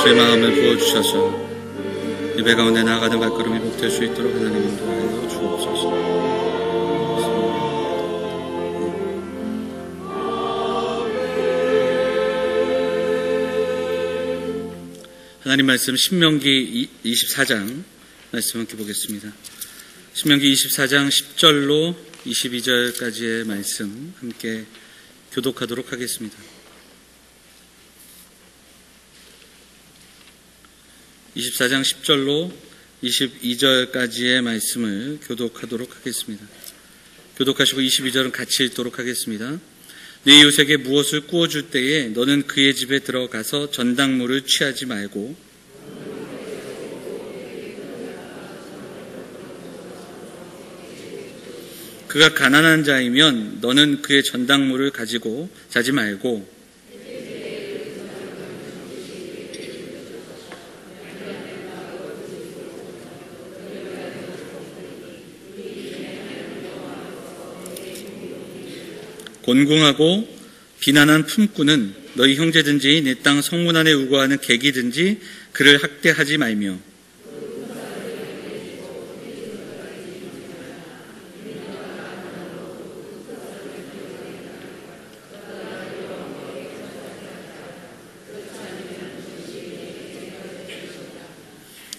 예수의 마음을 부어주셔서 예배 가운데 나아가는 발걸음이 복될 수 있도록 하나님 인도하여 주옵소서. 하나님 말씀 신명기 24장 말씀 함께 보겠습니다. 신명기 24장 10절로 22절까지의 말씀 함께 교독하도록 하겠습니다. 24장 10절로 22절까지의 말씀을 교독하도록 하겠습니다. 교독하시고 22절은 같이 읽도록 하겠습니다. 네 이웃에게 무엇을 구워줄 때에 너는 그의 집에 들어가서 전당물을 취하지 말고 그가 가난한 자이면 너는 그의 전당물을 가지고 자지 말고 곤궁하고 비난한 품꾼은 너희 형제든지 내 땅 성문 안에 우거하는 객이든지 그를 학대하지 말며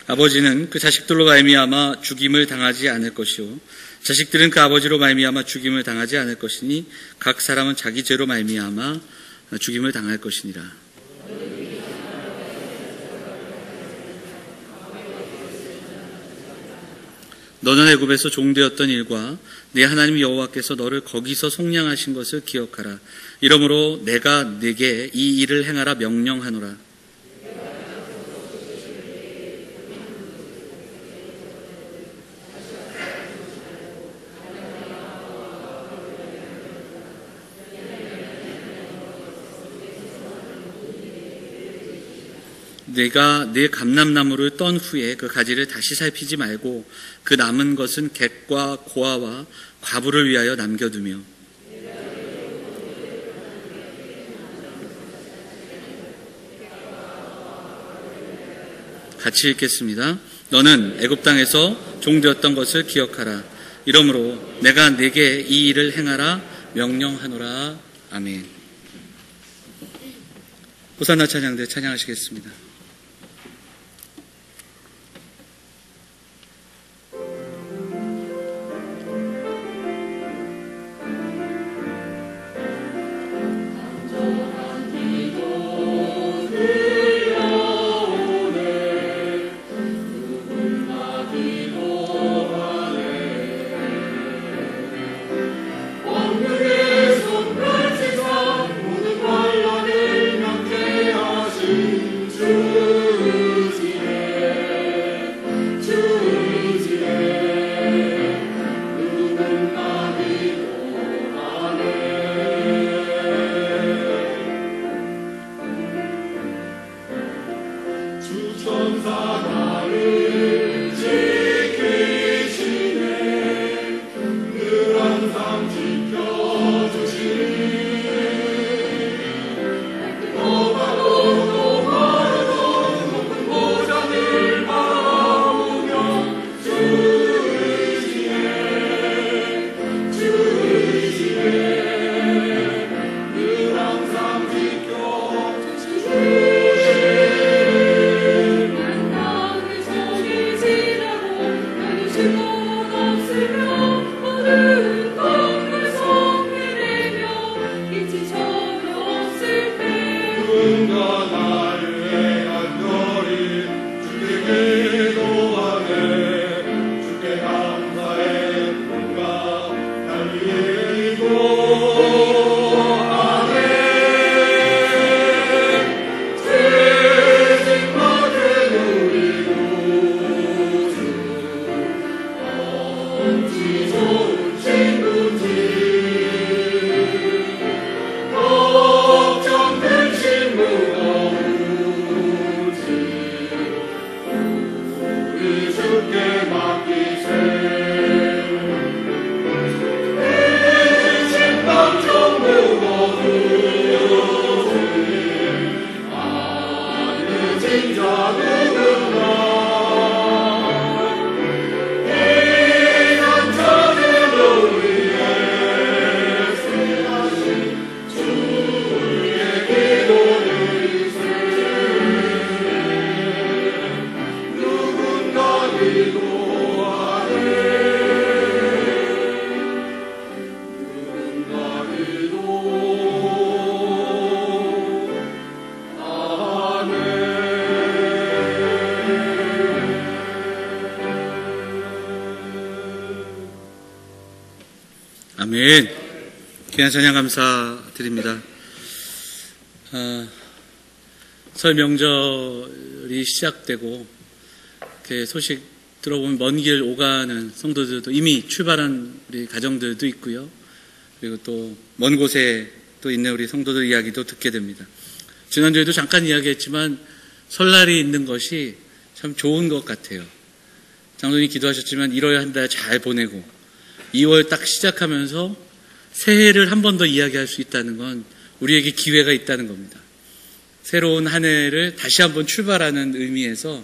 아버지는 그 자식들로 말미암아 죽임을 당하지 않을 것이요 자식들은 그 아버지로 말미암아 죽임을 당하지 않을 것이니 각 사람은 자기 죄로 말미암아 죽임을 당할 것이니라. 너는 애굽에서 종되었던 일과 네 하나님 여호와께서 너를 거기서 속량하신 것을 기억하라. 이러므로 내가 네게 이 일을 행하라 명령하노라. 내가 네 감람나무를 떤 후에 그 가지를 다시 살피지 말고 그 남은 것은 객과 고아와 과부를 위하여 남겨두며 같이 읽겠습니다. 너는 애굽 땅에서 종되었던 것을 기억하라. 이러므로 내가 네게 이 일을 행하라 명령하노라. 아멘. 호산나 찬양대 찬양하시겠습니다. 주께 아멘. 귀한 찬양 감사드립니다. 설 명절이 시작되고 이렇게 소식 들어보면 먼 길 오가는 성도들도 이미 출발한 우리 가정들도 있고요. 그리고 또 먼 곳에 또 있는 우리 성도들 이야기도 듣게 됩니다. 지난주에도 잠깐 이야기했지만 설날이 있는 것이 참 좋은 것 같아요. 장로님 기도하셨지만 1월 한 달 잘 보내고 2월 딱 시작하면서 새해를 한 번 더 이야기할 수 있다는 건 우리에게 기회가 있다는 겁니다. 새로운 한 해를 다시 한번 출발하는 의미에서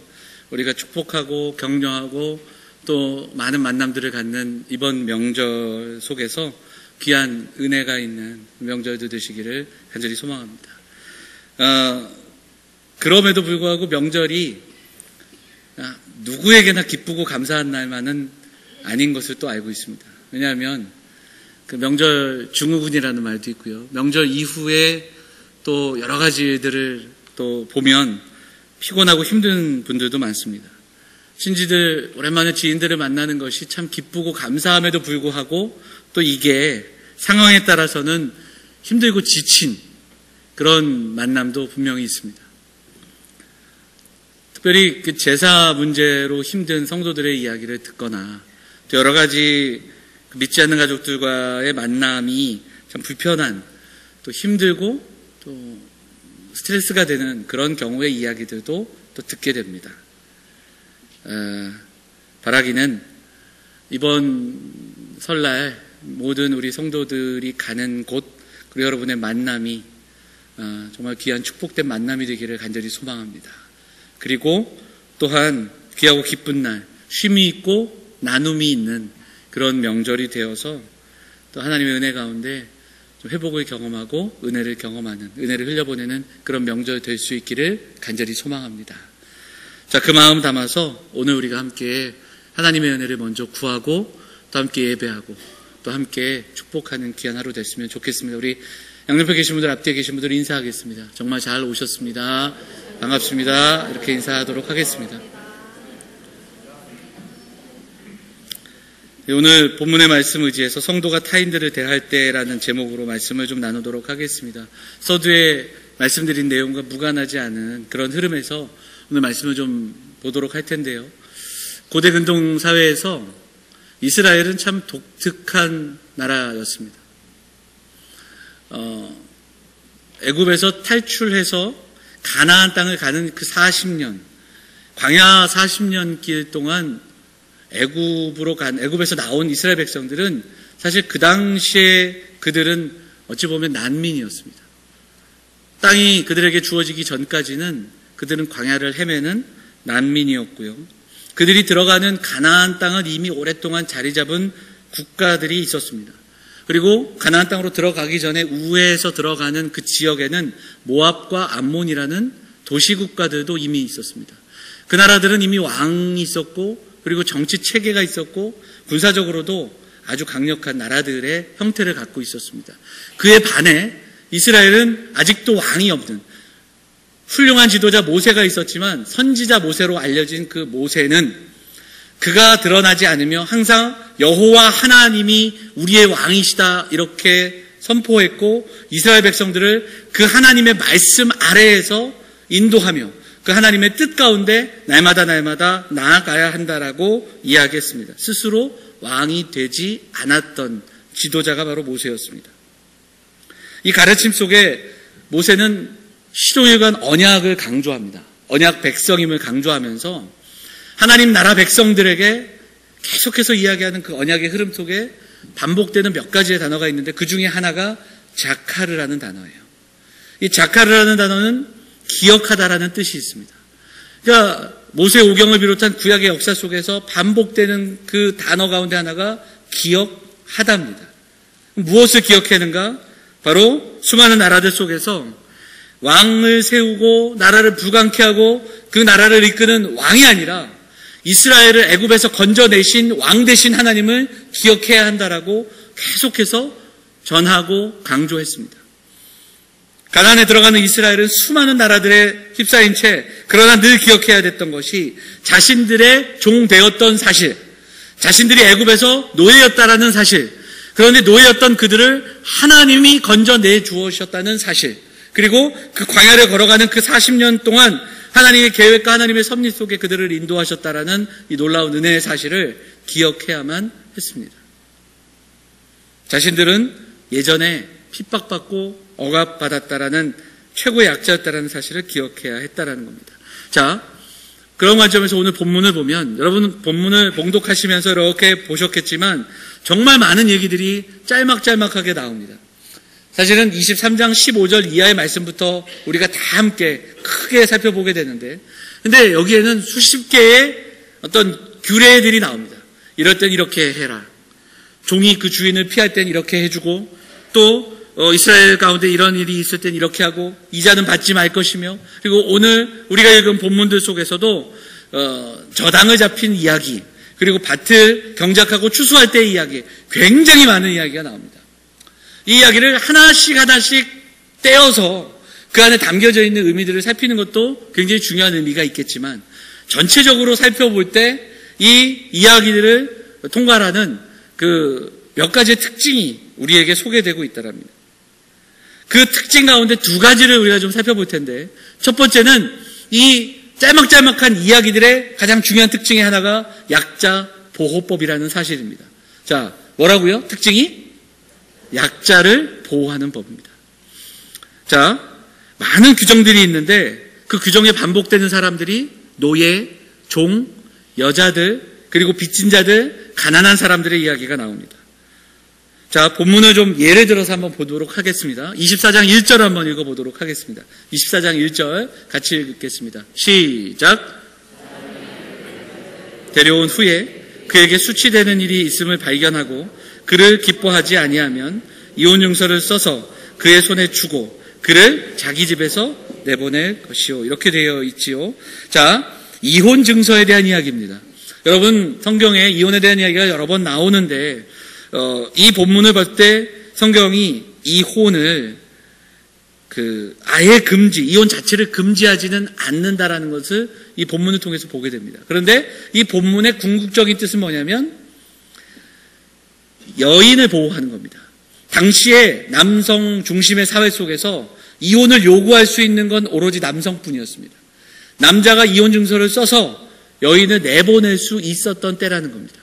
우리가 축복하고 격려하고 또 많은 만남들을 갖는 이번 명절 속에서 귀한 은혜가 있는 명절도 되시기를 간절히 소망합니다. 그럼에도 불구하고 명절이 누구에게나 기쁘고 감사한 날만은 아닌 것을 또 알고 있습니다. 왜냐하면 그 명절 증후군이라는 말도 있고요. 명절 이후에 또 여러 가지 일들을 또 보면 피곤하고 힘든 분들도 많습니다. 신지들 오랜만에 지인들을 만나는 것이 참 기쁘고 감사함에도 불구하고 또 이게 상황에 따라서는 힘들고 지친 그런 만남도 분명히 있습니다. 특별히 그 제사 문제로 힘든 성도들의 이야기를 듣거나 또 여러 가지 믿지 않는 가족들과의 만남이 참 불편한 또 힘들고 또 스트레스가 되는 그런 경우의 이야기들도 또 듣게 됩니다. 바라기는 이번 설날 모든 우리 성도들이 가는 곳 그리고 여러분의 만남이 정말 귀한 축복된 만남이 되기를 간절히 소망합니다. 그리고 또한 귀하고 기쁜 날 쉼이 있고 나눔이 있는 그런 명절이 되어서 또 하나님의 은혜 가운데 좀 회복을 경험하고 은혜를 경험하는, 은혜를 흘려보내는 그런 명절 될 수 있기를 간절히 소망합니다. 자, 그 마음 담아서 오늘 우리가 함께 하나님의 은혜를 먼저 구하고 또 함께 예배하고 또 함께 축복하는 귀한 하루 됐으면 좋겠습니다. 우리 양옆에 계신 분들, 앞뒤에 계신 분들 인사하겠습니다. 정말 잘 오셨습니다. 반갑습니다. 이렇게 인사하도록 하겠습니다. 오늘 본문의 말씀 의지해서 성도가 타인들을 대할 때라는 제목으로 말씀을 좀 나누도록 하겠습니다. 서두에 말씀드린 내용과 무관하지 않은 그런 흐름에서 오늘 말씀을 좀 보도록 할 텐데요. 고대 근동 사회에서 이스라엘은 참 독특한 나라였습니다. 애굽에서 탈출해서 가나안 땅을 가는 그 40년, 광야 40년 길 동안 애굽에서 나온 이스라엘 백성들은 사실 그 당시에 그들은 어찌 보면 난민이었습니다. 땅이 그들에게 주어지기 전까지는 그들은 광야를 헤매는 난민이었고요. 그들이 들어가는 가나안 땅은 이미 오랫동안 자리 잡은 국가들이 있었습니다. 그리고 가나안 땅으로 들어가기 전에 우회해서 들어가는 그 지역에는 모압과 암몬이라는 도시국가들도 이미 있었습니다. 그 나라들은 이미 왕이 있었고 그리고 정치 체계가 있었고 군사적으로도 아주 강력한 나라들의 형태를 갖고 있었습니다. 그에 반해 이스라엘은 아직도 왕이 없는 훌륭한 지도자 모세가 있었지만 선지자 모세로 알려진 그 모세는 그가 드러나지 않으며 항상 여호와 하나님이 우리의 왕이시다 이렇게 선포했고 이스라엘 백성들을 그 하나님의 말씀 아래에서 인도하며 그 하나님의 뜻 가운데 날마다 나아가야 한다라고 이야기했습니다. 스스로 왕이 되지 않았던 지도자가 바로 모세였습니다. 이 가르침 속에 모세는 시로일관 언약을 강조합니다. 언약 백성임을 강조하면서 하나님 나라 백성들에게 계속해서 이야기하는 그 언약의 흐름 속에 반복되는 몇 가지의 단어가 있는데 그 중에 하나가 자카르라는 단어예요. 이 자카르라는 단어는 기억하다라는 뜻이 있습니다. 그러니까 모세오경을 비롯한 구약의 역사 속에서 반복되는 그 단어 가운데 하나가 기억하다입니다. 무엇을 기억하는가? 바로 수많은 나라들 속에서 왕을 세우고 나라를 불강케 하고 그 나라를 이끄는 왕이 아니라 이스라엘을 애굽에서 건져내신 왕 되신 하나님을 기억해야 한다라고 계속해서 전하고 강조했습니다. 가나안에 들어가는 이스라엘은 수많은 나라들에 휩싸인 채 그러나 늘 기억해야 됐던 것이 자신들의 종 되었던 사실, 자신들이 애굽에서 노예였다라는 사실, 그런데 노예였던 그들을 하나님이 건져내 주셨다는 사실, 그리고 그 광야를 걸어가는 그 40년 동안 하나님의 계획과 하나님의 섭리 속에 그들을 인도하셨다라는 이 놀라운 은혜의 사실을 기억해야만 했습니다. 자신들은 예전에 핍박받고 억압받았다라는 최고의 약자였다라는 사실을 기억해야 했다라는 겁니다. 자, 그런 관점에서 오늘 본문을 보면 여러분 본문을 봉독하시면서 이렇게 보셨겠지만 정말 많은 얘기들이 짤막짤막하게 나옵니다. 사실은 23장 15절 이하의 말씀부터 우리가 다 함께 크게 살펴보게 되는데, 근데 여기에는 수십 개의 어떤 규례들이 나옵니다. 이럴 땐 이렇게 해라. 종이 그 주인을 피할 땐 이렇게 해주고, 또 이스라엘 가운데 이런 일이 있을 땐 이렇게 하고, 이자는 받지 말 것이며, 그리고 오늘 우리가 읽은 본문들 속에서도 저당을 잡힌 이야기, 그리고 밭을 경작하고 추수할 때의 이야기, 굉장히 많은 이야기가 나옵니다. 이 이야기를 하나씩 떼어서 그 안에 담겨져 있는 의미들을 살피는 것도 굉장히 중요한 의미가 있겠지만, 전체적으로 살펴볼 때 이 이야기들을 통괄하는 그 몇 가지의 특징이 우리에게 소개되고 있다랍니다. 그 특징 가운데 두 가지를 우리가 좀 살펴볼 텐데, 첫 번째는 이 짤막짤막한 이야기들의 가장 중요한 특징의 하나가 약자 보호법이라는 사실입니다. 자, 뭐라고요? 특징이? 약자를 보호하는 법입니다. 자, 많은 규정들이 있는데 그 규정에 반복되는 사람들이 노예, 종, 여자들, 그리고 빚진 자들, 가난한 사람들의 이야기가 나옵니다. 자, 본문을 좀 예를 들어서 한번 보도록 하겠습니다. 24장 1절 한번 읽어보도록 하겠습니다. 24장 1절 같이 읽겠습니다. 시작. 데려온 후에 그에게 수치되는 일이 있음을 발견하고 그를 기뻐하지 아니하면 이혼증서를 써서 그의 손에 주고 그를 자기 집에서 내보낼 것이요. 이렇게 되어 있지요. 자, 이혼증서에 대한 이야기입니다. 여러분, 성경에 이혼에 대한 이야기가 여러 번 나오는데 이 본문을 볼 때 성경이 이혼을 아예 이혼 자체를 금지하지는 않는다라는 것을 이 본문을 통해서 보게 됩니다. 그런데 이 본문의 궁극적인 뜻은 뭐냐면 여인을 보호하는 겁니다. 당시에 남성 중심의 사회 속에서 이혼을 요구할 수 있는 건 오로지 남성뿐이었습니다. 남자가 이혼 증서를 써서 여인을 내보낼 수 있었던 때라는 겁니다.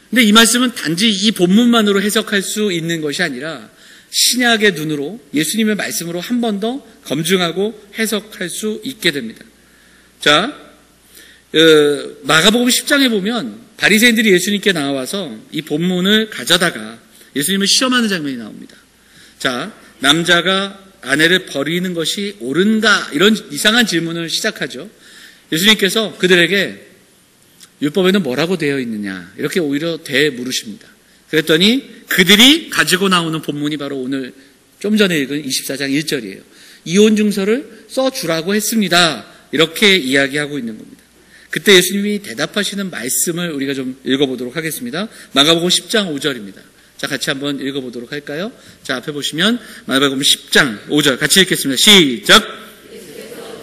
근데 이 말씀은 단지 이 본문만으로 해석할 수 있는 것이 아니라 신약의 눈으로 예수님의 말씀으로 한 번 더 검증하고 해석할 수 있게 됩니다. 자, 마가복음 10장에 보면 바리새인들이 예수님께 나와서 이 본문을 가져다가 예수님을 시험하는 장면이 나옵니다. 자, 남자가 아내를 버리는 것이 옳은가? 이런 이상한 질문을 시작하죠. 예수님께서 그들에게 율법에는 뭐라고 되어 있느냐? 이렇게 오히려 되물으십니다. 그랬더니 그들이 가지고 나오는 본문이 바로 오늘 좀 전에 읽은 24장 1절이에요. 이혼증서를 써주라고 했습니다. 이렇게 이야기하고 있는 겁니다. 그때 예수님이 대답하시는 말씀을 우리가 좀 읽어보도록 하겠습니다. 마가복음 10장 5절입니다. 자, 같이 한번 읽어보도록 할까요? 자, 앞에 보시면 마가복음 10장 5절 같이 읽겠습니다. 시작.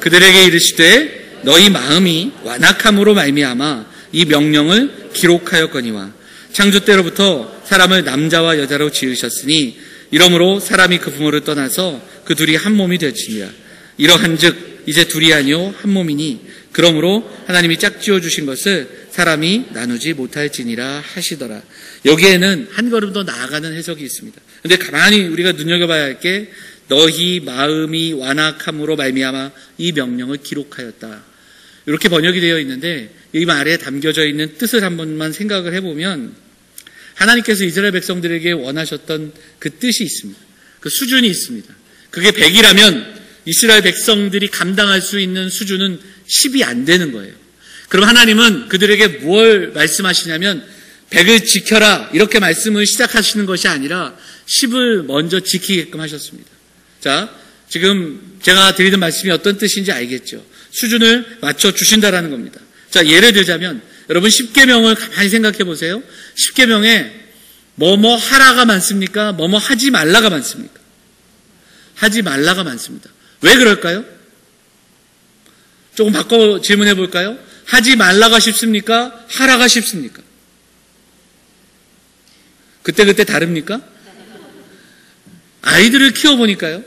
그들에게 이르시되 너희 마음이 완악함으로 말미암아 이 명령을 기록하였거니와 창조 때로부터 사람을 남자와 여자로 지으셨으니 이러므로 사람이 그 부모를 떠나서 그 둘이 한 몸이 될지니라. 이러한즉 이제 둘이 아니요 한 몸이니 그러므로 하나님이 짝지어 주신 것을 사람이 나누지 못할지니라 하시더라. 여기에는 한 걸음 더 나아가는 해석이 있습니다. 그런데 가만히 우리가 눈여겨봐야 할 게 너희 마음이 완악함으로 말미암아 이 명령을 기록하였다. 이렇게 번역이 되어 있는데 이 말에 담겨져 있는 뜻을 한 번만 생각을 해보면 하나님께서 이스라엘 백성들에게 원하셨던 그 뜻이 있습니다. 그 수준이 있습니다. 그게 100이라면 이스라엘 백성들이 감당할 수 있는 수준은 10이 안 되는 거예요. 그럼 하나님은 그들에게 뭘 말씀하시냐면 100을 지켜라 이렇게 말씀을 시작하시는 것이 아니라 10을 먼저 지키게끔 하셨습니다. 자, 지금 제가 드리는 말씀이 어떤 뜻인지 알겠죠? 수준을 맞춰주신다라는 겁니다. 자, 예를 들자면 여러분 10계명을 가만히 생각해 보세요. 10계명에 뭐뭐 하라가 많습니까? 뭐뭐 하지 말라가 많습니까? 하지 말라가 많습니다. 왜 그럴까요? 조금 바꿔 질문해 볼까요? 하지 말라가 쉽습니까? 하라가 쉽습니까? 그때 다릅니까? 아이들을 키워보니까요.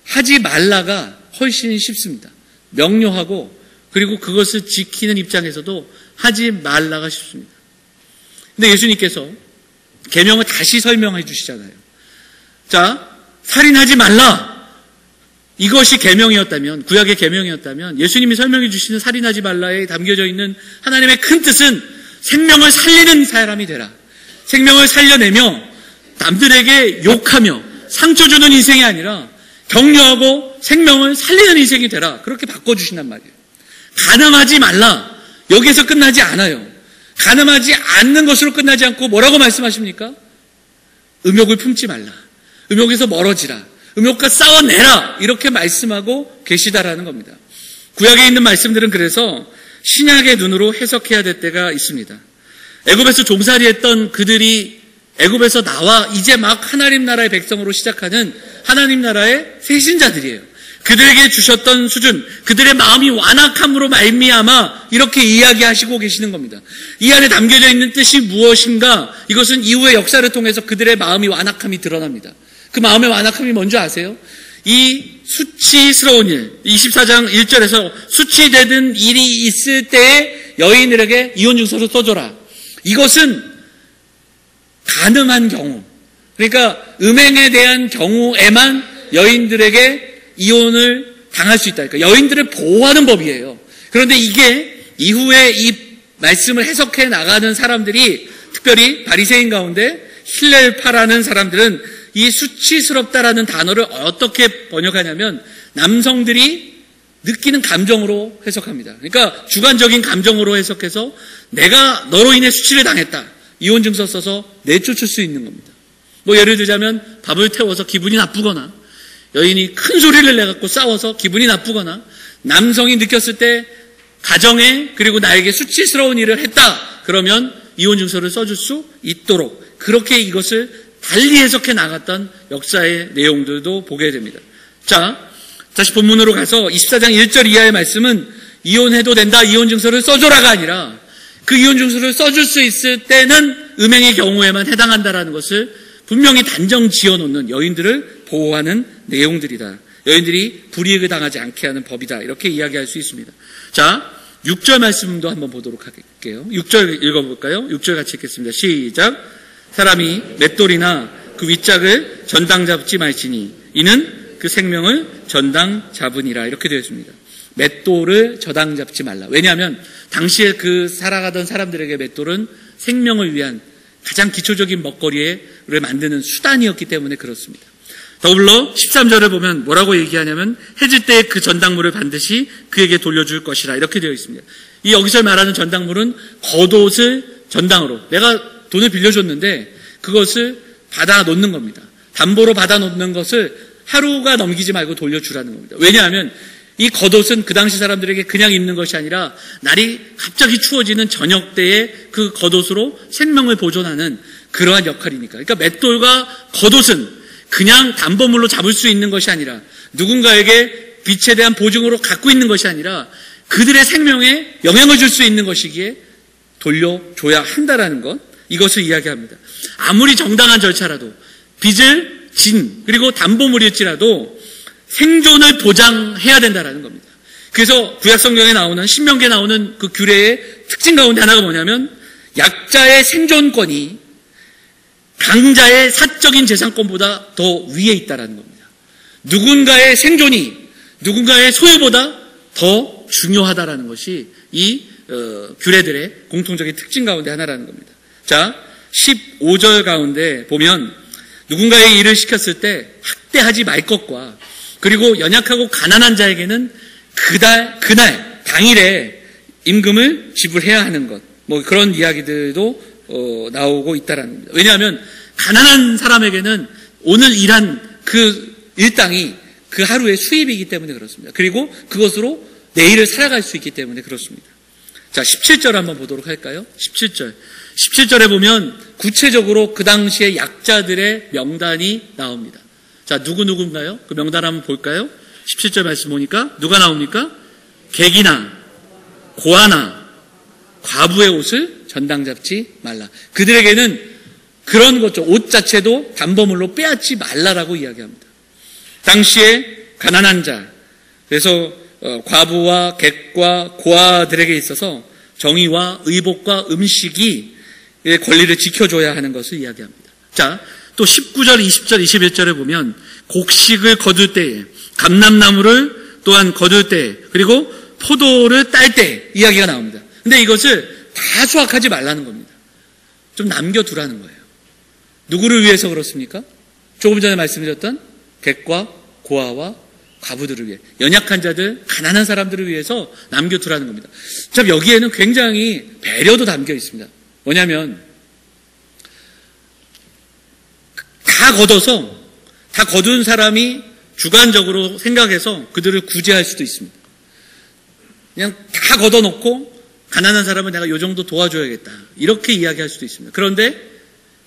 하지 말라가 훨씬 쉽습니다. 명료하고 그리고 그것을 지키는 입장에서도 하지 말라가 쉽습니다. 근데 예수님께서 계명을 다시 설명해 주시잖아요. 자, 살인하지 말라. 이것이 계명이었다면, 구약의 계명이었다면 예수님이 설명해 주시는 살인하지 말라에 담겨져 있는 하나님의 큰 뜻은 생명을 살리는 사람이 되라. 생명을 살려내며 남들에게 욕하며 상처 주는 인생이 아니라 격려하고 생명을 살리는 인생이 되라. 그렇게 바꿔주신단 말이에요. 간음하지 말라. 여기에서 끝나지 않아요. 간음하지 않는 것으로 끝나지 않고 뭐라고 말씀하십니까? 음욕을 품지 말라. 음욕에서 멀어지라. 음욕과 싸워내라. 이렇게 말씀하고 계시다라는 겁니다. 구약에 있는 말씀들은 그래서 신약의 눈으로 해석해야 될 때가 있습니다. 애굽에서 종살이했던 그들이 애굽에서 나와 이제 막 하나님 나라의 백성으로 시작하는 하나님 나라의 세신자들이에요. 그들에게 주셨던 수준, 그들의 마음이 완악함으로 말미암아 이렇게 이야기하시고 계시는 겁니다. 이 안에 담겨져 있는 뜻이 무엇인가? 이것은 이후의 역사를 통해서 그들의 마음이 완악함이 드러납니다. 그 마음의 완악함이 뭔지 아세요? 이 수치스러운 일, 24장 1절에서 수치되던 일이 있을 때에 여인들에게 이혼증서를 써줘라. 이것은 가늠한 경우, 그러니까 음행에 대한 경우에만 여인들에게 이혼을 당할 수 있다. 그러니까 여인들을 보호하는 법이에요. 그런데 이게 이후에 이 말씀을 해석해 나가는 사람들이, 특별히 바리새인 가운데 힐렐파라는 사람들은 이 수치스럽다라는 단어를 어떻게 번역하냐면 남성들이 느끼는 감정으로 해석합니다. 그러니까 주관적인 감정으로 해석해서 내가 너로 인해 수치를 당했다. 이혼증서 써서 내쫓을 수 있는 겁니다. 뭐 예를 들자면 밥을 태워서 기분이 나쁘거나 여인이 큰 소리를 내갖고 싸워서 기분이 나쁘거나 남성이 느꼈을 때 가정에 그리고 나에게 수치스러운 일을 했다. 그러면 이혼증서를 써줄 수 있도록 그렇게 이것을 달리 해석해 나갔던 역사의 내용들도 보게 됩니다. 자, 다시 본문으로 가서 24장 1절 이하의 말씀은 이혼해도 된다, 이혼증서를 써줘라가 아니라 그 이혼증서를 써줄 수 있을 때는 음행의 경우에만 해당한다라는 것을 분명히 단정 지어놓는 여인들을 보호하는 내용들이다. 여인들이 불이익을 당하지 않게 하는 법이다. 이렇게 이야기할 수 있습니다. 자, 6절 말씀도 한번 보도록 할게요. 6절 읽어볼까요? 6절 같이 읽겠습니다. 시작. 사람이 맷돌이나 그 윗짝을 전당 잡지 말지니 이는 그 생명을 전당 잡으니라. 이렇게 되어 있습니다. 맷돌을 저당 잡지 말라. 왜냐하면 당시에 그 살아가던 사람들에게 맷돌은 생명을 위한 가장 기초적인 먹거리를 만드는 수단이었기 때문에 그렇습니다. 더불어 13절을 보면 뭐라고 얘기하냐면 해질 때에 그 전당물을 반드시 그에게 돌려줄 것이라. 이렇게 되어 있습니다. 이 여기서 말하는 전당물은 겉옷을 전당으로, 내가 돈을 빌려줬는데 그것을 받아 놓는 겁니다. 담보로 받아 놓는 것을 하루가 넘기지 말고 돌려주라는 겁니다. 왜냐하면 이 겉옷은 그 당시 사람들에게 그냥 입는 것이 아니라 날이 갑자기 추워지는 저녁 때에 그 겉옷으로 생명을 보존하는 그러한 역할이니까. 그러니까 맷돌과 겉옷은 그냥 담보물로 잡을 수 있는 것이 아니라 누군가에게 빛에 대한 보증으로 갖고 있는 것이 아니라 그들의 생명에 영향을 줄 수 있는 것이기에 돌려줘야 한다라는 것, 이것을 이야기합니다. 아무리 정당한 절차라도 빚을 진 그리고 담보물일지라도 생존을 보장해야 된다라는 겁니다. 그래서 구약성경에 나오는 신명기에 나오는 그 규례의 특징 가운데 하나가 뭐냐면 약자의 생존권이 강자의 사적인 재산권보다 더 위에 있다라는 겁니다. 누군가의 생존이 누군가의 소유보다 더 중요하다라는 것이 이 규례들의 공통적인 특징 가운데 하나라는 겁니다. 자, 15절 가운데 보면 누군가의 일을 시켰을 때 학대하지 말 것과 그리고 연약하고 가난한 자에게는 그날 당일에 임금을 지불해야 하는 것, 뭐 그런 이야기들도 나오고 있다라는 겁니다. 왜냐하면 가난한 사람에게는 오늘 일한 그 일당이 그 하루의 수입이기 때문에 그렇습니다. 그리고 그것으로 내일을 살아갈 수 있기 때문에 그렇습니다. 자, 17절 한번 보도록 할까요? 17절에 보면 구체적으로 그 당시에 약자들의 명단이 나옵니다. 자, 누구인가요? 그 명단 한번 볼까요? 17절 말씀 보니까 누가 나옵니까? 객이나 고아나 과부의 옷을 전당 잡지 말라. 그들에게는 그런 것죠. 옷 자체도 담보물로 빼앗지 말라라고 이야기합니다. 당시에 가난한 자, 그래서 과부와 객과 고아들에게 있어서 정의와 의복과 음식이 권리를 지켜줘야 하는 것을 이야기합니다. 자, 또 19절, 20절, 21절에 보면 곡식을 거둘 때에, 감람나무를 또한 거둘 때에, 그리고 포도를 딸 때 이야기가 나옵니다. 근데 이것을 다 수확하지 말라는 겁니다. 좀 남겨두라는 거예요. 누구를 위해서 그렇습니까? 조금 전에 말씀드렸던 객과 고아와 과부들을 위해, 연약한 자들, 가난한 사람들을 위해서 남겨두라는 겁니다. 참 여기에는 굉장히 배려도 담겨 있습니다. 뭐냐면 다 거둔 사람이 주관적으로 생각해서 그들을 구제할 수도 있습니다. 그냥 다 걷어놓고 가난한 사람은 내가 요 정도 도와줘야겠다, 이렇게 이야기할 수도 있습니다. 그런데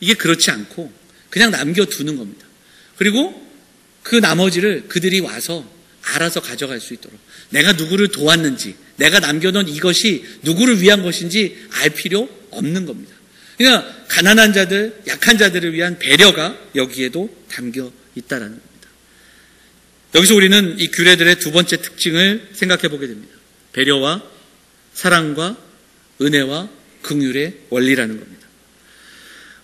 이게 그렇지 않고 그냥 남겨두는 겁니다. 그리고 그 나머지를 그들이 와서 알아서 가져갈 수 있도록, 내가 누구를 도왔는지, 내가 남겨놓은 이것이 누구를 위한 것인지 알 필요 없는 겁니다. 그러니까 가난한 자들, 약한 자들을 위한 배려가 여기에도 담겨 있다라는 겁니다. 여기서 우리는 이 규례들의 두 번째 특징을 생각해 보게 됩니다. 배려와 사랑과 은혜와 긍휼의 원리라는 겁니다.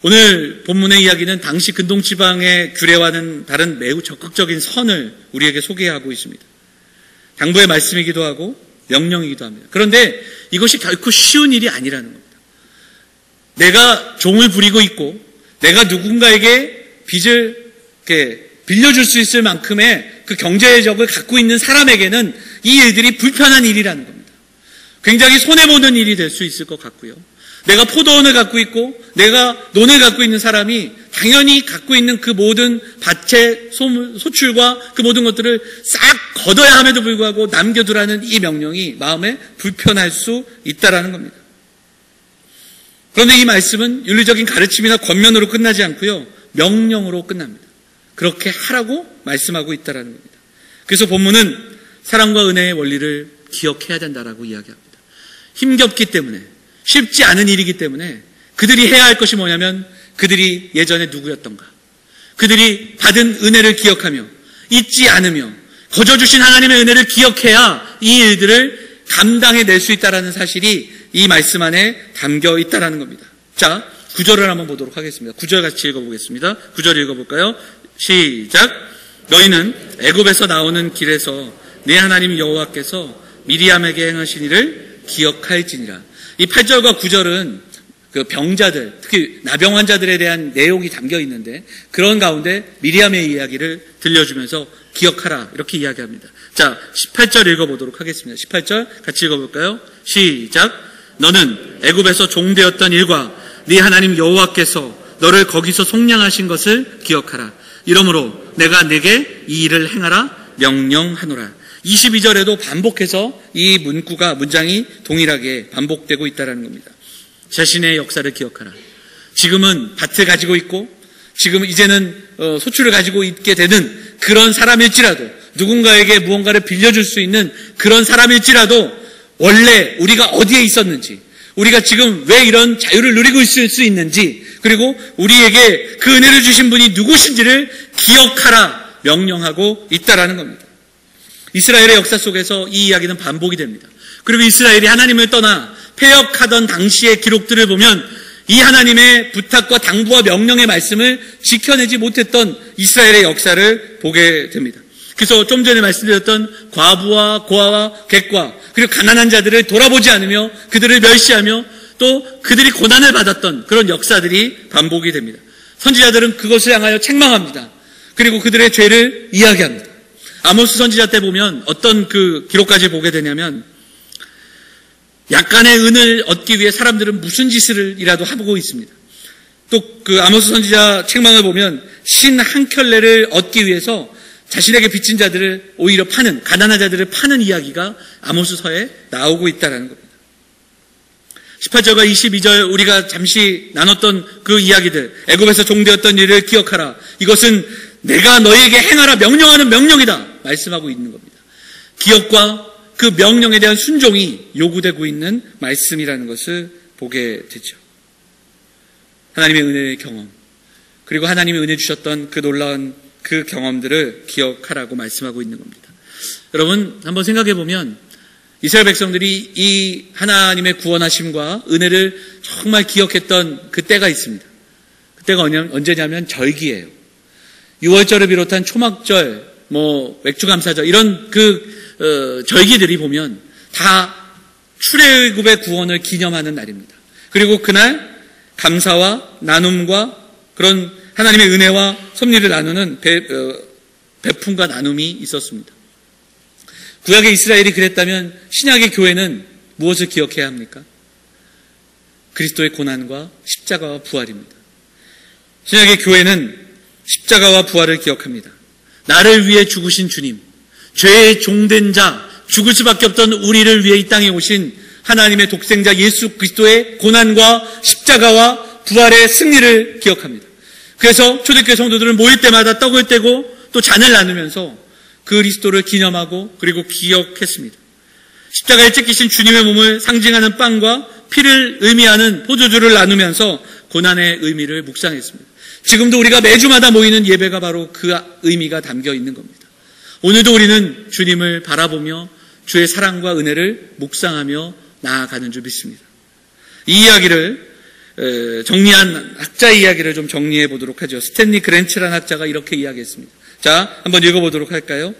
오늘 본문의 이야기는 당시 근동지방의 규례와는 다른 매우 적극적인 선을 우리에게 소개하고 있습니다. 당부의 말씀이기도 하고 명령이기도 합니다. 그런데 이것이 결코 쉬운 일이 아니라는 겁니다. 내가 종을 부리고 있고 내가 누군가에게 빚을 빌려줄 수 있을 만큼의 그 경제적을 갖고 있는 사람에게는 이 일들이 불편한 일이라는 겁니다. 굉장히 손해보는 일이 될 수 있을 것 같고요. 내가 포도원을 갖고 있고 내가 논을 갖고 있는 사람이 당연히 갖고 있는 그 모든 밭의 소출과 그 모든 것들을 싹 걷어야 함에도 불구하고 남겨두라는 이 명령이 마음에 불편할 수 있다라는 겁니다. 그런데 이 말씀은 윤리적인 가르침이나 권면으로 끝나지 않고요, 명령으로 끝납니다. 그렇게 하라고 말씀하고 있다라는 겁니다. 그래서 본문은 사랑과 은혜의 원리를 기억해야 된다라고 이야기합니다. 힘겹기 때문에, 쉽지 않은 일이기 때문에 그들이 해야 할 것이 뭐냐면 그들이 예전에 누구였던가, 그들이 받은 은혜를 기억하며 잊지 않으며 거저주신 하나님의 은혜를 기억해야 이 일들을 감당해낼 수 있다는 사실이 이 말씀 안에 담겨 있다는 겁니다. 자, 9절을 한번 보도록 하겠습니다. 9절 같이 읽어보겠습니다. 9절 읽어볼까요? 시작. 너희는 애굽에서 나오는 길에서 네 하나님 여호와께서 미리암에게 행하신 일을 기억할지니라. 이 8절과 9절은 그 병자들, 특히 나병 환자들에 대한 내용이 담겨 있는데 그런 가운데 미리암의 이야기를 들려주면서 기억하라, 이렇게 이야기합니다. 자, 18절 읽어보도록 하겠습니다. 18절 같이 읽어볼까요? 시작. 너는 애굽에서 종되었던 일과 네 하나님 여호와께서 너를 거기서 속량하신 것을 기억하라. 이러므로 내가 네게 이 일을 행하라 명령하노라. 22절에도 반복해서 이 문장이 동일하게 반복되고 있다는 겁니다. 자신의 역사를 기억하라. 지금은 밭을 가지고 있고 지금 이제는 소출을 가지고 있게 되는 그런 사람일지라도, 누군가에게 무언가를 빌려줄 수 있는 그런 사람일지라도 원래 우리가 어디에 있었는지, 우리가 지금 왜 이런 자유를 누리고 있을 수 있는지, 그리고 우리에게 그 은혜를 주신 분이 누구신지를 기억하라 명령하고 있다라는 겁니다. 이스라엘의 역사 속에서 이 이야기는 반복이 됩니다. 그리고 이스라엘이 하나님을 떠나 패역하던 당시의 기록들을 보면 이 하나님의 부탁과 당부와 명령의 말씀을 지켜내지 못했던 이스라엘의 역사를 보게 됩니다. 그래서 좀 전에 말씀드렸던 과부와 고아와 객과 그리고 가난한 자들을 돌아보지 않으며 그들을 멸시하며 또 그들이 고난을 받았던 그런 역사들이 반복이 됩니다. 선지자들은 그것을 향하여 책망합니다. 그리고 그들의 죄를 이야기합니다. 아모스 선지자 때 보면 어떤 그 기록까지 보게 되냐면 약간의 은을 얻기 위해 사람들은 무슨 짓을이라도 하고 있습니다. 또 그 아모스 선지자 책망을 보면 신 한 켤레를 얻기 위해서 자신에게 빚진 자들을 오히려 파는, 가난한 자들을 파는 이야기가 아모스서에 나오고 있다는 겁니다. 18절과 22절 우리가 잠시 나눴던 그 이야기들, 애굽에서 종되었던 일을 기억하라. 이것은 내가 너희에게 행하라 명령하는 명령이다 말씀하고 있는 겁니다. 기억과 그 명령에 대한 순종이 요구되고 있는 말씀이라는 것을 보게 되죠. 하나님의 은혜의 경험, 그리고 하나님이 은혜 주셨던 그 놀라운 그 경험들을 기억하라고 말씀하고 있는 겁니다. 여러분 한번 생각해 보면 이스라엘 백성들이 이 하나님의 구원하심과 은혜를 정말 기억했던 그 때가 있습니다. 그때가 언제냐면 절기예요. 6월절을 비롯한 초막절, 맥주감사절 이런 절기들이 보면 다 출애굽의 구원을 기념하는 날입니다. 그리고 그날 감사와 나눔과 그런 하나님의 은혜와 섭리를 나누는 베품과 나눔이 있었습니다. 구약의 이스라엘이 그랬다면 신약의 교회는 무엇을 기억해야 합니까? 그리스도의 고난과 십자가와 부활입니다. 신약의 교회는 십자가와 부활을 기억합니다. 나를 위해 죽으신 주님, 죄의 종된 자, 죽을 수밖에 없던 우리를 위해 이 땅에 오신 하나님의 독생자 예수 그리스도의 고난과 십자가와 부활의 승리를 기억합니다. 그래서 초대교회 성도들은 모일 때마다 떡을 떼고 또 잔을 나누면서 그리스도를 기념하고 그리고 기억했습니다. 십자가에 찢기신 주님의 몸을 상징하는 빵과 피를 의미하는 포도주를 나누면서 고난의 의미를 묵상했습니다. 지금도 우리가 매주마다 모이는 예배가 바로 그 의미가 담겨 있는 겁니다. 오늘도 우리는 주님을 바라보며 주의 사랑과 은혜를 묵상하며 나아가는 줄 믿습니다. 이 이야기를 정리한 학자의 이야기를 좀 정리해 보도록 하죠. 스탠리 그랜츠라는 학자가 이렇게 이야기했습니다. 자, 한번 읽어보도록 할까요?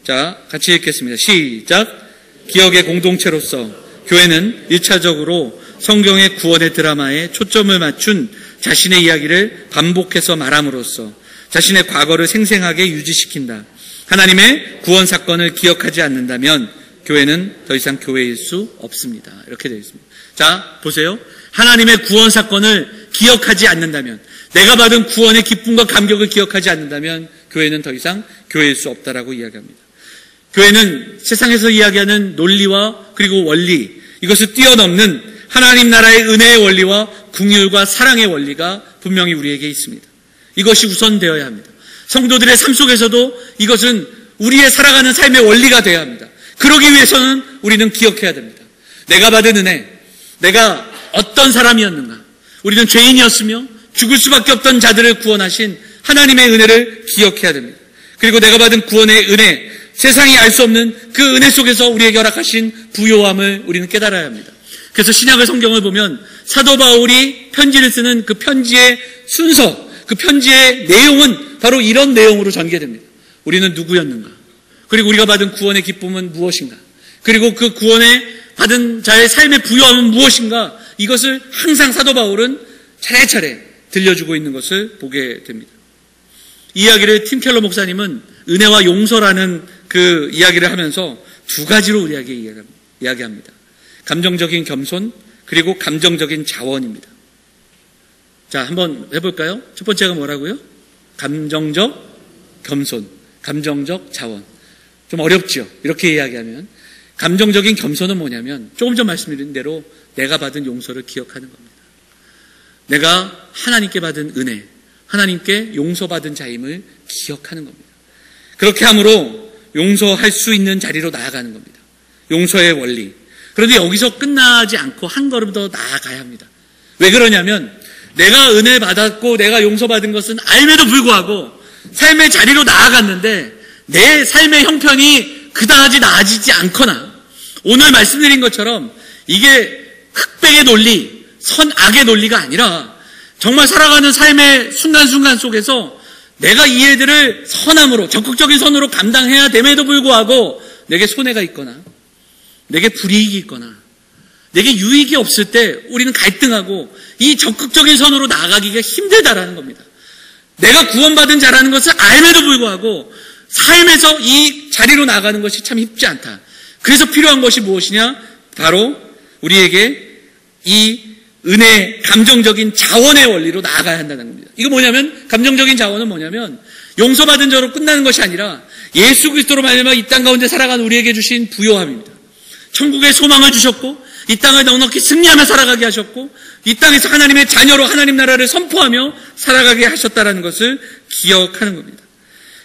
자, 같이 읽겠습니다. 시작. 기억의 공동체로서 교회는 1차적으로 성경의 구원의 드라마에 초점을 맞춘 자신의 이야기를 반복해서 말함으로써 자신의 과거를 생생하게 유지시킨다. 하나님의 구원 사건을 기억하지 않는다면 교회는 더 이상 교회일 수 없습니다. 이렇게 되어 있습니다. 자, 보세요. 하나님의 구원 사건을 기억하지 않는다면, 내가 받은 구원의 기쁨과 감격을 기억하지 않는다면 교회는 더 이상 교회일 수 없다라고 이야기합니다. 교회는 세상에서 이야기하는 논리와 그리고 원리, 이것을 뛰어넘는 하나님 나라의 은혜의 원리와 긍휼과 사랑의 원리가 분명히 우리에게 있습니다. 이것이 우선되어야 합니다. 성도들의 삶 속에서도 이것은 우리의 살아가는 삶의 원리가 되어야 합니다. 그러기 위해서는 우리는 기억해야 됩니다. 내가 받은 은혜, 내가 어떤 사람이었는가, 우리는 죄인이었으며 죽을 수밖에 없던 자들을 구원하신 하나님의 은혜를 기억해야 됩니다. 그리고 내가 받은 구원의 은혜, 세상이 알 수 없는 그 은혜 속에서 우리에게 허락하신 부요함을 우리는 깨달아야 합니다. 그래서 신약의 성경을 보면 사도 바울이 편지를 쓰는 그 편지의 순서, 그 편지의 내용은 바로 이런 내용으로 전개됩니다. 우리는 누구였는가? 그리고 우리가 받은 구원의 기쁨은 무엇인가? 그리고 그 구원에 받은 자의 삶의 부요함은 무엇인가? 이것을 항상 사도 바울은 차례차례 들려주고 있는 것을 보게 됩니다. 이 이야기를 팀 켈러 목사님은 은혜와 용서라는 그 이야기를 하면서 두 가지로 우리에게 이야기합니다. 감정적인 겸손, 그리고 감정적인 자원입니다. 자, 한번 해볼까요? 첫 번째가 뭐라고요? 감정적 겸손, 감정적 자원. 좀 어렵죠? 이렇게 이야기하면. 감정적인 겸손은 뭐냐면 조금 전 말씀드린 대로 내가 받은 용서를 기억하는 겁니다. 내가 하나님께 받은 은혜, 하나님께 용서받은 자임을 기억하는 겁니다. 그렇게 함으로 용서할 수 있는 자리로 나아가는 겁니다. 용서의 원리. 그런데 여기서 끝나지 않고 한 걸음 더 나아가야 합니다. 왜 그러냐면 내가 은혜 받았고 내가 용서받은 것은 알매도 불구하고 삶의 자리로 나아갔는데 내 삶의 형편이 그다지 나아지지 않거나 오늘 말씀드린 것처럼 이게 흑백의 논리, 선악의 논리가 아니라 정말 살아가는 삶의 순간순간 속에서 내가 이 애들을 선함으로, 적극적인 선으로 감당해야 됨에도 불구하고 내게 손해가 있거나 내게 불이익이 있거나 내게 유익이 없을 때 우리는 갈등하고 이 적극적인 선으로 나아가기가 힘들다라는 겁니다. 내가 구원받은 자라는 것을 알면도 불구하고 삶에서 이 자리로 나가는 것이 참 쉽지 않다. 그래서 필요한 것이 무엇이냐? 바로 우리에게 이 은혜, 감정적인 자원의 원리로 나아가야 한다는 겁니다. 이거 뭐냐면, 감정적인 자원은 뭐냐면 용서받은 자로 끝나는 것이 아니라 예수 그리스도로 말미암아 이 땅 가운데 살아가는 우리에게 주신 부요함입니다. 천국의 소망을 주셨고 이 땅을 넉넉히 승리하며 살아가게 하셨고 이 땅에서 하나님의 자녀로 하나님 나라를 선포하며 살아가게 하셨다는 것을 기억하는 겁니다.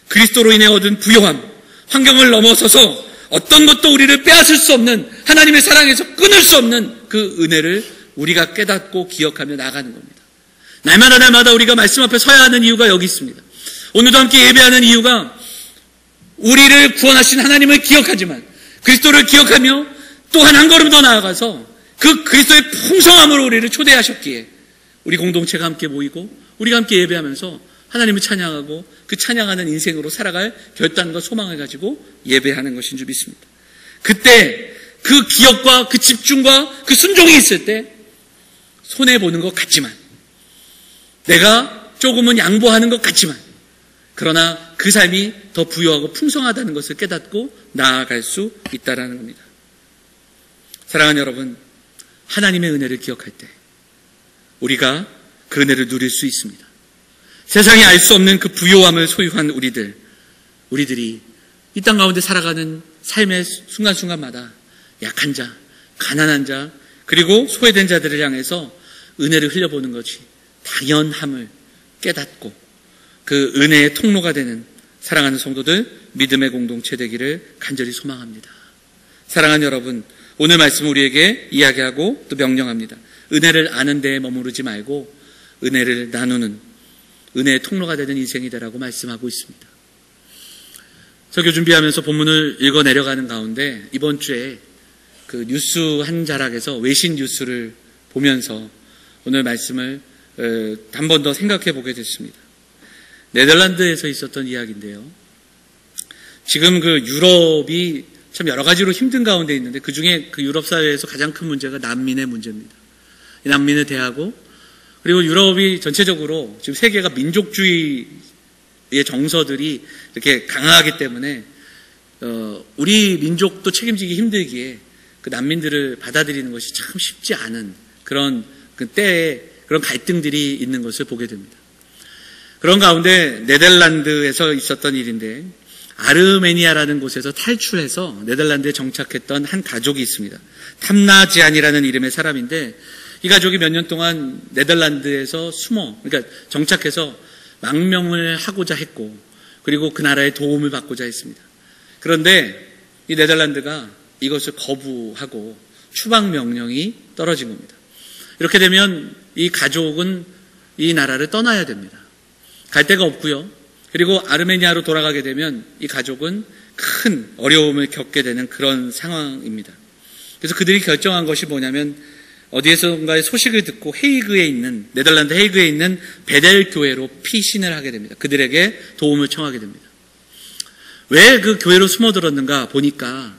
그리스도로 인해 얻은 부요함, 환경을 넘어서서 어떤 것도 우리를 빼앗을 수 없는 하나님의 사랑에서 끊을 수 없는 그 은혜를 우리가 깨닫고 기억하며 나가는 겁니다. 날마다 우리가 말씀 앞에 서야 하는 이유가 여기 있습니다. 오늘도 함께 예배하는 이유가 우리를 구원하신 하나님을 기억하지만 그리스도를 기억하며 또한 한 걸음 더 나아가서 그 그리스도의 풍성함으로 우리를 초대하셨기에 우리 공동체가 함께 모이고 우리가 함께 예배하면서 하나님을 찬양하고 그 찬양하는 인생으로 살아갈 결단과 소망을 가지고 예배하는 것인 줄 믿습니다. 그때 그 기억과 그 집중과 그 순종이 있을 때 손해보는 것 같지만 내가 조금은 양보하는 것 같지만 그러나 그 삶이 더 부유하고 풍성하다는 것을 깨닫고 나아갈 수 있다는 겁니다. 사랑하는 여러분, 하나님의 은혜를 기억할 때 우리가 그 은혜를 누릴 수 있습니다. 세상이 알 수 없는 그 부요함을 소유한 우리들이 이 땅 가운데 살아가는 삶의 순간순간마다 약한 자, 가난한 자, 그리고 소외된 자들을 향해서 은혜를 흘려보는 것이 당연함을 깨닫고 그 은혜의 통로가 되는 사랑하는 성도들, 믿음의 공동체 되기를 간절히 소망합니다. 사랑하는 여러분, 오늘 말씀 우리에게 이야기하고 또 명령합니다. 은혜를 아는 데에 머무르지 말고 은혜를 나누는 은혜의 통로가 되는 인생이 되라고 말씀하고 있습니다. 설교 준비하면서 본문을 읽어 내려가는 가운데 이번 주에 그 뉴스 한 자락에서 외신 뉴스를 보면서 오늘 말씀을 한 번 더 생각해 보게 됐습니다. 네덜란드에서 있었던 이야기인데요. 지금 그 유럽이 참 여러 가지로 힘든 가운데 있는데 그 중에 그 유럽 사회에서 가장 큰 문제가 난민의 문제입니다. 이 난민을 대하고 그리고 유럽이 전체적으로 지금 세계가 민족주의의 정서들이 이렇게 강하기 때문에 우리 민족도 책임지기 힘들기에 그 난민들을 받아들이는 것이 참 쉽지 않은 그런 그 때에 그런 갈등들이 있는 것을 보게 됩니다. 그런 가운데 네덜란드에서 있었던 일인데 아르메니아라는 곳에서 탈출해서 네덜란드에 정착했던 한 가족이 있습니다. 탐나지안이라는 이름의 사람인데 이 가족이 몇 년 동안 네덜란드에서 그러니까 정착해서 망명을 하고자 했고 그리고 그 나라의 도움을 받고자 했습니다. 그런데 이 네덜란드가 이것을 거부하고 추방 명령이 떨어진 겁니다. 이렇게 되면 이 가족은 이 나라를 떠나야 됩니다. 갈 데가 없고요. 그리고 아르메니아로 돌아가게 되면 이 가족은 큰 어려움을 겪게 되는 그런 상황입니다. 그래서 그들이 결정한 것이 뭐냐면 어디에선가의 소식을 듣고 네덜란드 헤이그에 있는 베델 교회로 피신을 하게 됩니다. 그들에게 도움을 청하게 됩니다. 왜 그 교회로 숨어들었는가 보니까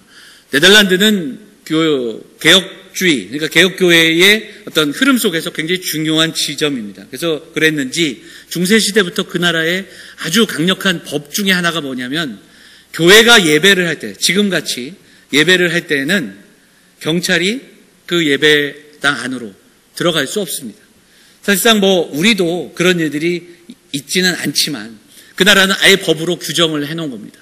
네덜란드는 개혁주의, 그러니까 개혁교회의 어떤 흐름 속에서 굉장히 중요한 지점입니다. 그래서 그랬는지 중세시대부터 그 나라의 아주 강력한 법 중에 하나가 뭐냐면 교회가 예배를 할 때, 지금같이 예배를 할 때에는 경찰이 그 예배당 안으로 들어갈 수 없습니다. 사실상 우리도 그런 일들이 있지는 않지만 그 나라는 아예 법으로 규정을 해놓은 겁니다.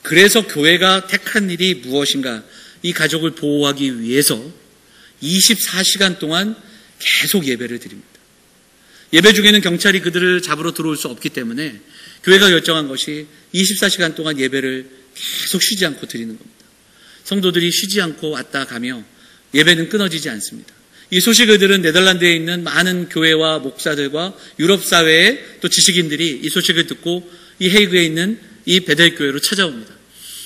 그래서 교회가 택한 일이 무엇인가? 이 가족을 보호하기 위해서 24시간 동안 계속 예배를 드립니다. 예배 중에는 경찰이 그들을 잡으러 들어올 수 없기 때문에 교회가 결정한 것이 24시간 동안 예배를 계속 쉬지 않고 드리는 겁니다. 성도들이 쉬지 않고 왔다 가며 예배는 끊어지지 않습니다. 이 소식을 들은 네덜란드에 있는 많은 교회와 목사들과 유럽 사회의 또 지식인들이 이 소식을 듣고 이 헤이그에 있는 이 베델 교회로 찾아옵니다.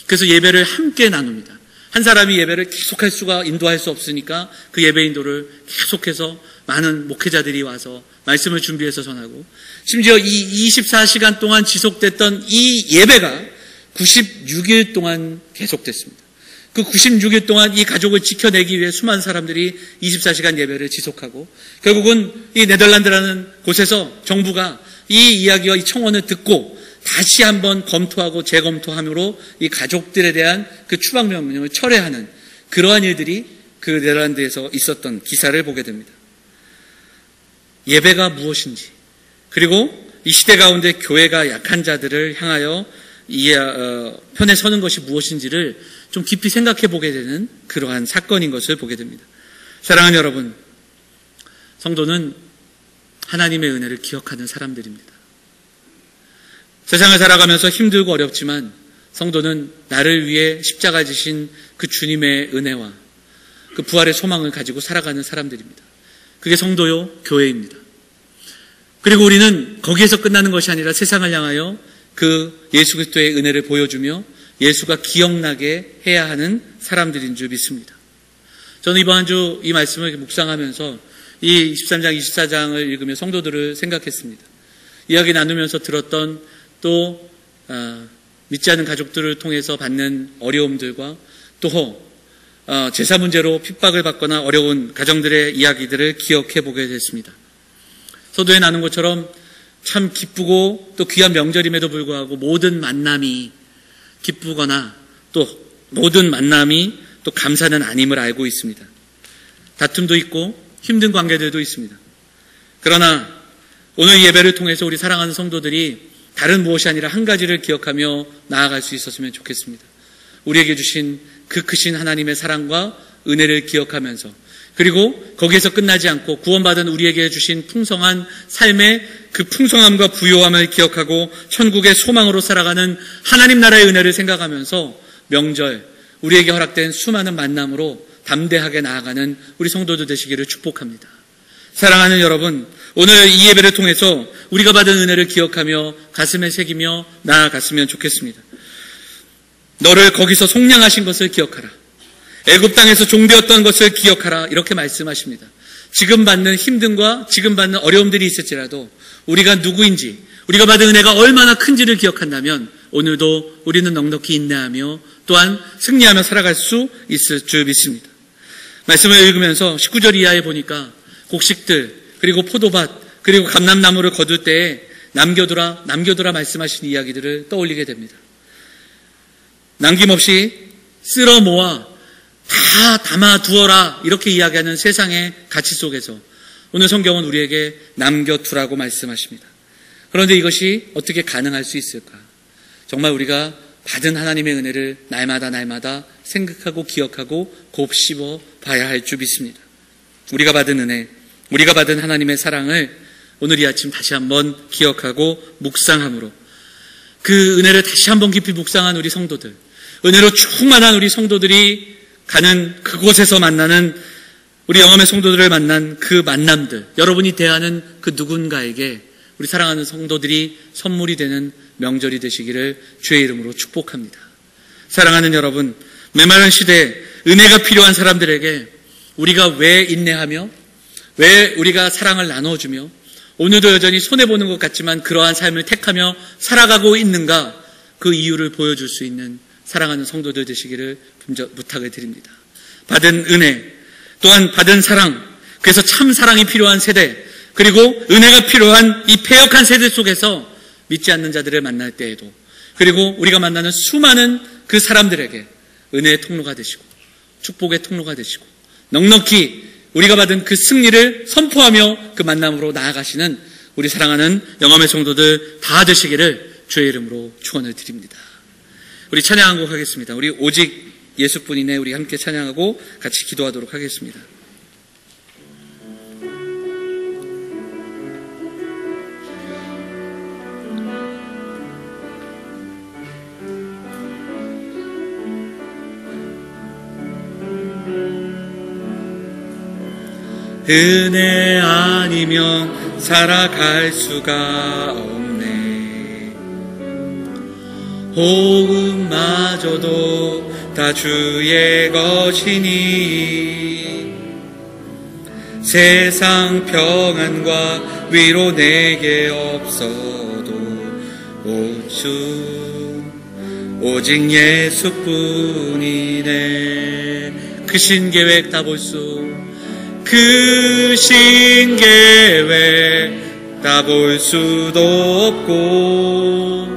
그래서 예배를 함께 나눕니다. 한 사람이 예배를 계속할 수가 인도할 수 없으니까 그 예배 인도를 계속해서 많은 목회자들이 와서 말씀을 준비해서 전하고 심지어 이 24시간 동안 지속됐던 이 예배가 96일 동안 계속됐습니다. 그 96일 동안 이 가족을 지켜내기 위해 수많은 사람들이 24시간 예배를 지속하고 결국은 이 네덜란드라는 곳에서 정부가 이 이야기와 이 청원을 듣고 다시 한번 검토하고 재검토함으로 이 가족들에 대한 그 추방 명령을 철회하는 그러한 일들이 그 네덜란드에서 있었던 기사를 보게 됩니다. 예배가 무엇인지, 그리고 이 시대 가운데 교회가 약한 자들을 향하여 편에 서는 것이 무엇인지를 좀 깊이 생각해 보게 되는 그러한 사건인 것을 보게 됩니다. 사랑하는 여러분, 성도는 하나님의 은혜를 기억하는 사람들입니다. 세상을 살아가면서 힘들고 어렵지만 성도는 나를 위해 십자가 지신 그 주님의 은혜와 그 부활의 소망을 가지고 살아가는 사람들입니다. 그게 성도요, 교회입니다. 그리고 우리는 거기에서 끝나는 것이 아니라 세상을 향하여 그 예수 그리스도의 은혜를 보여주며 예수가 기억나게 해야 하는 사람들인 줄 믿습니다. 저는 이번 한 주 이 말씀을 묵상하면서 이 13장, 24장을 읽으며 성도들을 생각했습니다. 이야기 나누면서 들었던 또 믿지 않는 가족들을 통해서 받는 어려움들과 또 제사 문제로 핍박을 받거나 어려운 가정들의 이야기들을 기억해 보게 됐습니다. 서두에 나눈 것처럼 참 기쁘고 또 귀한 명절임에도 불구하고 모든 만남이 기쁘거나 또 모든 만남이 또 감사는 아님을 알고 있습니다. 다툼도 있고 힘든 관계들도 있습니다. 그러나 오늘 예배를 통해서 우리 사랑하는 성도들이 다른 무엇이 아니라 한 가지를 기억하며 나아갈 수 있었으면 좋겠습니다. 우리에게 주신 그 크신 하나님의 사랑과 은혜를 기억하면서, 그리고 거기에서 끝나지 않고 구원받은 우리에게 주신 풍성한 삶의 그 풍성함과 부요함을 기억하고 천국의 소망으로 살아가는 하나님 나라의 은혜를 생각하면서 명절, 우리에게 허락된 수많은 만남으로 담대하게 나아가는 우리 성도들 되시기를 축복합니다. 사랑하는 여러분, 오늘 이 예배를 통해서 우리가 받은 은혜를 기억하며 가슴에 새기며 나아갔으면 좋겠습니다. 너를 거기서 속량하신 것을 기억하라. 애굽 땅에서 종되었던 것을 기억하라. 이렇게 말씀하십니다. 지금 받는 힘듦과 지금 받는 어려움들이 있을지라도 우리가 누구인지, 우리가 받은 은혜가 얼마나 큰지를 기억한다면 오늘도 우리는 넉넉히 인내하며 또한 승리하며 살아갈 수 있을 줄 믿습니다. 말씀을 읽으면서 19절 이하에 보니까 곡식들, 그리고 포도밭, 그리고 감람나무를 거둘 때에 남겨두라 말씀하신 이야기들을 떠올리게 됩니다. 남김없이 쓸어 모아 다 담아두어라 이렇게 이야기하는 세상의 가치 속에서 오늘 성경은 우리에게 남겨두라고 말씀하십니다. 그런데 이것이 어떻게 가능할 수 있을까? 정말 우리가 받은 하나님의 은혜를 날마다 생각하고 기억하고 곱씹어 봐야 할 줄 믿습니다. 우리가 받은 은혜, 우리가 받은 하나님의 사랑을 오늘 이 아침 다시 한번 기억하고 묵상함으로 그 은혜를 다시 한번 깊이 묵상한 우리 성도들, 은혜로 충만한 우리 성도들이 가는 그곳에서 만나는 우리 영암의 성도들을 만난 그 만남들, 여러분이 대하는 그 누군가에게 우리 사랑하는 성도들이 선물이 되는 명절이 되시기를 주의 이름으로 축복합니다. 사랑하는 여러분, 메마른 시대에 은혜가 필요한 사람들에게 우리가 왜 인내하며 왜 우리가 사랑을 나눠주며 오늘도 여전히 손해보는 것 같지만 그러한 삶을 택하며 살아가고 있는가, 그 이유를 보여줄 수 있는 사랑하는 성도들 되시기를 부탁을 드립니다. 받은 은혜, 또한 받은 사랑, 그래서 참 사랑이 필요한 세대, 그리고 은혜가 필요한 이 패역한 세대 속에서 믿지 않는 자들을 만날 때에도, 그리고 우리가 만나는 수많은 그 사람들에게 은혜의 통로가 되시고 축복의 통로가 되시고 넉넉히 우리가 받은 그 승리를 선포하며 그 만남으로 나아가시는 우리 사랑하는 영암의 성도들 다 되시기를 주의 이름으로 축원을 드립니다. 우리 찬양 한 곡 하겠습니다. 우리 오직 예수뿐이네, 우리 함께 찬양하고 같이 기도하도록 하겠습니다. 은혜 아니면 살아갈 수가 없네. 호흡마저도 다 주의 것이니 세상 평안과 위로 내게 없어도 오직 예수뿐이네. 크신 계획 다 볼 수, 크신 계획 다 볼 수도 없고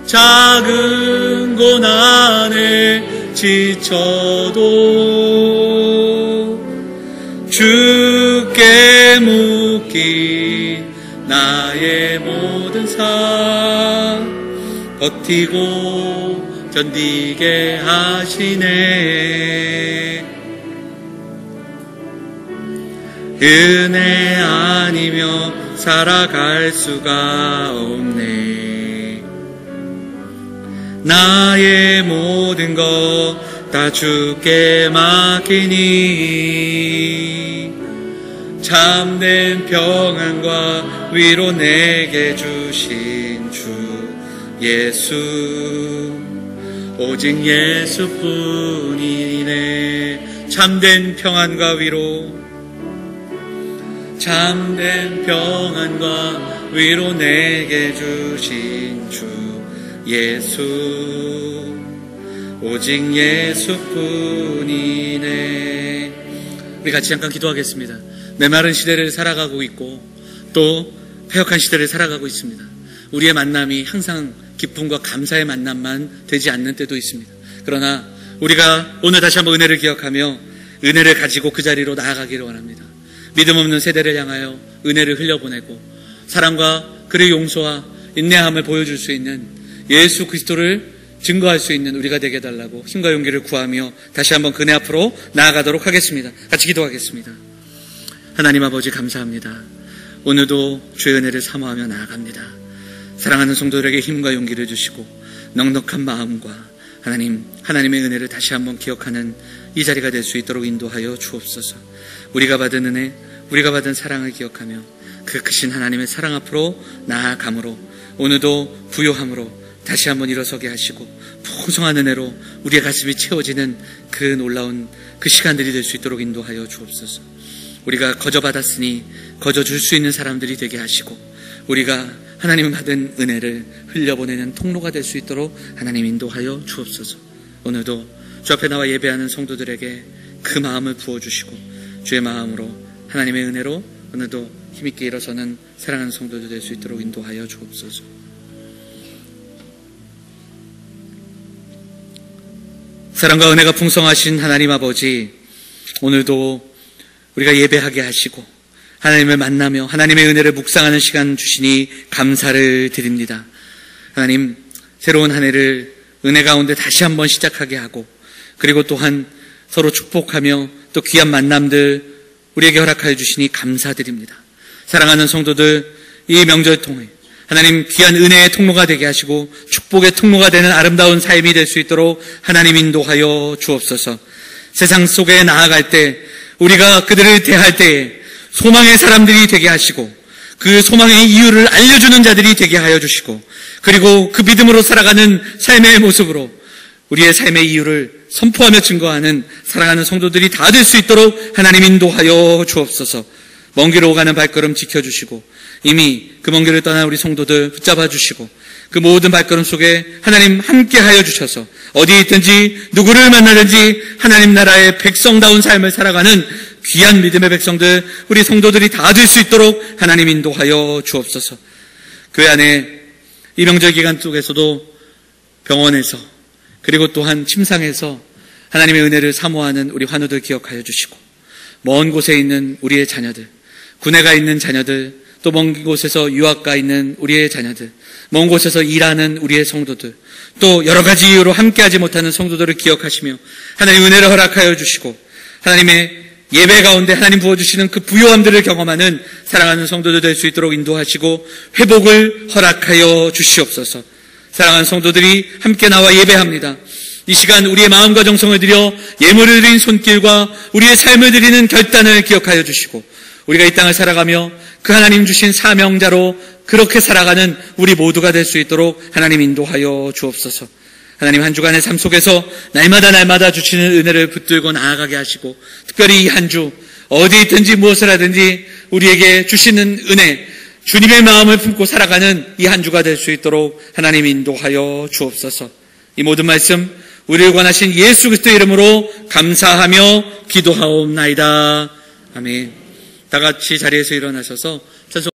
작은 고난에 지쳐도 주께 묶인 나의 모든 삶 버티고 견디게 하시네. 은혜 아니며 살아갈 수가 없네. 나의 모든 것 다 주께 맡기니 참된 평안과 위로 내게 주신 주 예수 오직 예수뿐이네. 참된 평안과 위로 참된 평안과 위로 내게 주신 주 예수 오직 예수뿐이네. 우리 같이 잠깐 기도하겠습니다. 메마른 시대를 살아가고 있고 또 패역한 시대를 살아가고 있습니다. 우리의 만남이 항상 기쁨과 감사의 만남만 되지 않는 때도 있습니다. 그러나 우리가 오늘 다시 한번 은혜를 기억하며 은혜를 가지고 그 자리로 나아가기를 원합니다. 믿음 없는 세대를 향하여 은혜를 흘려보내고 사랑과 그의 용서와 인내함을 보여줄 수 있는 예수 그리스도를 증거할 수 있는 우리가 되게 해달라고 힘과 용기를 구하며 다시 한번 그네 앞으로 나아가도록 하겠습니다. 같이 기도하겠습니다. 하나님 아버지 감사합니다. 오늘도 주의 은혜를 사모하며 나아갑니다. 사랑하는 성도들에게 힘과 용기를 주시고 넉넉한 마음과 하나님의 은혜를 다시 한번 기억하는 이 자리가 될 수 있도록 인도하여 주옵소서. 우리가 받은 은혜, 우리가 받은 사랑을 기억하며 그 크신 하나님의 사랑 앞으로 나아감으로 오늘도 부요함으로 다시 한번 일어서게 하시고 풍성한 은혜로 우리의 가슴이 채워지는 그 놀라운 그 시간들이 될 수 있도록 인도하여 주옵소서. 우리가 거저받았으니 거저줄 수 있는 사람들이 되게 하시고 우리가 하나님 받은 은혜를 흘려보내는 통로가 될 수 있도록 하나님 인도하여 주옵소서. 오늘도 주 앞에 나와 예배하는 성도들에게 그 마음을 부어주시고 주의 마음으로 하나님의 은혜로 오늘도 힘있게 일어서는 사랑하는 성도들 될 수 있도록 인도하여 주옵소서. 사랑과 은혜가 풍성하신 하나님 아버지, 오늘도 우리가 예배하게 하시고 하나님을 만나며 하나님의 은혜를 묵상하는 시간 주시니 감사를 드립니다. 하나님, 새로운 한 해를 은혜 가운데 다시 한번 시작하게 하고 그리고 또한 서로 축복하며 또 귀한 만남들 우리에게 허락하여 주시니 감사드립니다. 사랑하는 성도들, 이 명절 통해 하나님 귀한 은혜의 통로가 되게 하시고 축복의 통로가 되는 아름다운 삶이 될 수 있도록 하나님 인도하여 주옵소서. 세상 속에 나아갈 때 우리가 그들을 대할 때에 소망의 사람들이 되게 하시고 그 소망의 이유를 알려주는 자들이 되게 하여 주시고 그리고 그 믿음으로 살아가는 삶의 모습으로 우리의 삶의 이유를 선포하며 증거하는 사랑하는 성도들이 다 될 수 있도록 하나님 인도하여 주옵소서. 먼 길 오가는 발걸음 지켜주시고 이미 그 먼 길을 떠난 우리 성도들 붙잡아 주시고 그 모든 발걸음 속에 하나님 함께하여 주셔서 어디에 있든지 누구를 만나든지 하나님 나라의 백성다운 삶을 살아가는 귀한 믿음의 백성들 우리 성도들이 다 될 수 있도록 하나님 인도하여 주옵소서. 그 안에 이 명절 기간 속에서도 병원에서 그리고 또한 침상에서 하나님의 은혜를 사모하는 우리 환우들 기억하여 주시고 먼 곳에 있는 우리의 자녀들, 군에 가 있는 자녀들, 또 먼 곳에서 유학 가 있는 우리의 자녀들, 먼 곳에서 일하는 우리의 성도들, 또 여러 가지 이유로 함께하지 못하는 성도들을 기억하시며 하나님 은혜를 허락하여 주시고 하나님의 예배 가운데 하나님 부어주시는 그 부요함들을 경험하는 사랑하는 성도들 될 수 있도록 인도하시고 회복을 허락하여 주시옵소서. 사랑하는 성도들이 함께 나와 예배합니다. 이 시간 우리의 마음과 정성을 들여 예물을 드린 손길과 우리의 삶을 드리는 결단을 기억하여 주시고 우리가 이 땅을 살아가며 그 하나님 주신 사명자로 그렇게 살아가는 우리 모두가 될 수 있도록 하나님 인도하여 주옵소서. 하나님 한 주간의 삶 속에서 날마다 주시는 은혜를 붙들고 나아가게 하시고 특별히 이 한 주 어디 있든지 무엇을 하든지 우리에게 주시는 은혜, 주님의 마음을 품고 살아가는 이 한 주가 될 수 있도록 하나님 인도하여 주옵소서. 이 모든 말씀 우리를 권하신 예수 그리스도의 이름으로 감사하며 기도하옵나이다. 아멘. 다 같이 자리에서 일어나셔서 찬송